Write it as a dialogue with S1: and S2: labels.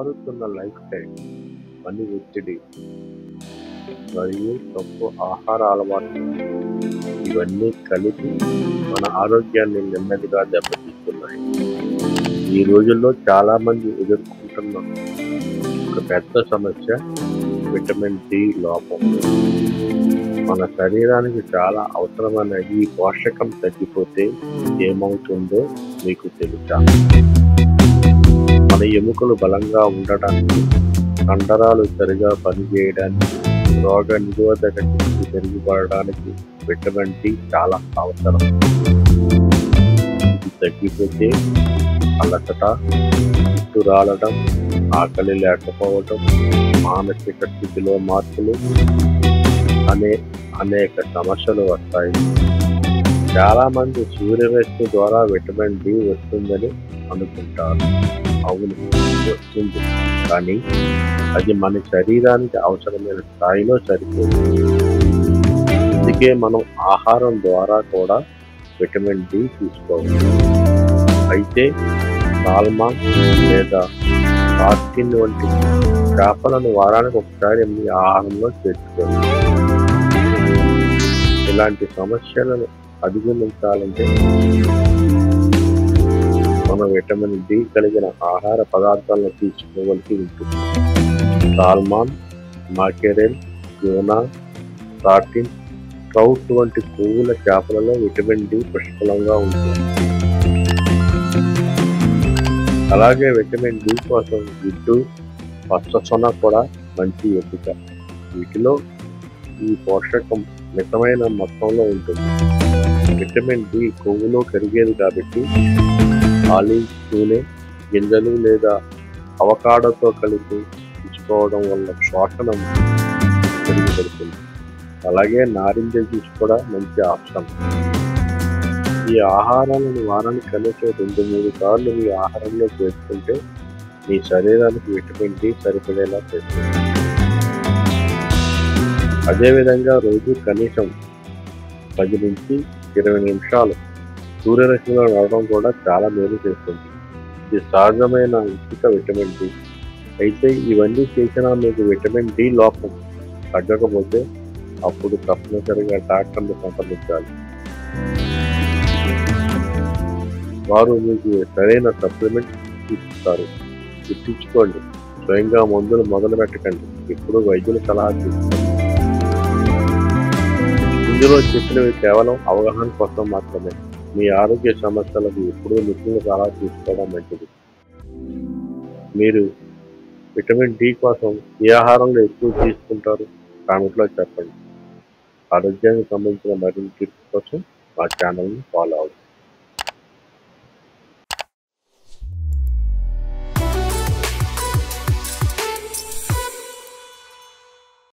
S1: మారుతున్న life style, పని ఒత్తిడి మరియు తప్పు ఆహార అలవాట్లు ఇవన్నీ కలిపి మన ఆరోగ్యాన్ని నెమ్మదిగా దెబ్బతీస్తున్నాయి. ఈ రోజుల్లో చాలామంది ఎదుర్కొంటున్న ఒక పెద్ద సమస్య విటమిన్ డి లోపం. మన శరీరానికి చాలా అవసరమైన ఈ పోషకం తగ్గిపోతే ఏమవుతుందో మీకు తెలుసా? మన ఎముకలు బలంగా ఉండడానికి, కండరాలు సరిగా పనిచేయడానికి, రోగ నిరోధక శక్తి మెరుగుపడడానికి విటమిన్ డి చాలా అవసరం. ఇది తగ్గిపోతే అలసట, జుట్టు రాలడం, ఆకలి లేకపోవడం, మానసిక స్థితిలో మార్పులు అనేక సమస్యలు వస్తాయి. చాలా మంది సూర్యరశ్మి ద్వారా విటమిన్ డి వస్తుందని అనుకుంటారు. అవును, వస్తుంది, కానీ అది మన శరీరానికి అవసరమైన స్థాయిలో సరిపోదు. అందుకే మనం ఆహారం ద్వారా కూడా విటమిన్ డి తీసుకోవాలి. అయితే సాల్మన్ లేదా సార్డిన్ వంటి చేపలను వారానికి ఒకసారి మీ ఆహారంలో చేర్చుకోవాలి. ఇలాంటి సమస్యలను అధిగమించాలంటే మనం విటమిన్ డి కలిగిన ఆహార పదార్థాలను తీసుకోవలసి ఉంటుంది. Salmon, mackerel, tuna, sardine, trout వంటి కొవ్వుల చేపలలో విటమిన్ డి పుష్కలంగా ఉంటుంది. అలాగే విటమిన్ డి కోసం గుడ్డు, పచ్చసొన కూడా మంచి ఎంపిక. వీటిలో ఈ పోషకం మితమైన మొత్తంలో ఉంటుంది. విటమిన్ డి కొవ్వులో కరిగేది కాబట్టి ఆలివ్ నూనె, గింజలు లేదా అవకాడోతో కలిపి తీసుకోవడం వల్ల శోషణం మెరుగుపడుతుంది. అలాగే నారింజ జ్యూస్ కూడా మంచి ఆప్షన్. ఈ ఆహారాలను వారానికి కనీసం 2-3 సార్లు మీ ఆహారంలో చేర్చుకుంటే మీ శరీరానికి విటమిన్ డి సరిపడేలా చేస్తుంది. అదేవిధంగా రోజు కనీసం 10 నుంచి 20 నిమిషాలు సూర్యరశ్మిలో నడవడం కూడా చాలా మేలు చేస్తుంది. ఇది సహజమైన ఉచిత విటమిన్ డి. అయితే ఇవన్నీ చేసినా మీకు విటమిన్ డి లోపం తగ్గకపోతే అప్పుడు తప్పనిసరిగా డాక్టర్ని సంప్రదించాలి. వారు మీకు సరైన సప్లిమెంట్ ఇస్తారు. గుర్తుంచుకోండి, స్వయంగా మందులు మొదలు పెట్టకండి. ఎప్పుడు వైద్యుల సలహా తీసుకోండి. ఇందులో చెప్పినవి కేవలం అవగాహన కోసం మాత్రమే. మీ ఆరోగ్య సమస్యలకు ఎప్పుడూ నిపుణుల సలహా తీసుకోవడం మంచిది. మీరు విటమిన్ డి కోసం ఏ ఆహారంలో ఎక్కువ తీసుకుంటారు? కామెంట్లో చెప్పండి. ఆరోగ్యానికి సంబంధించిన మరిన్ని టిప్స్ కోసం మా ఛానల్ని ఫాలో అవ్వండి.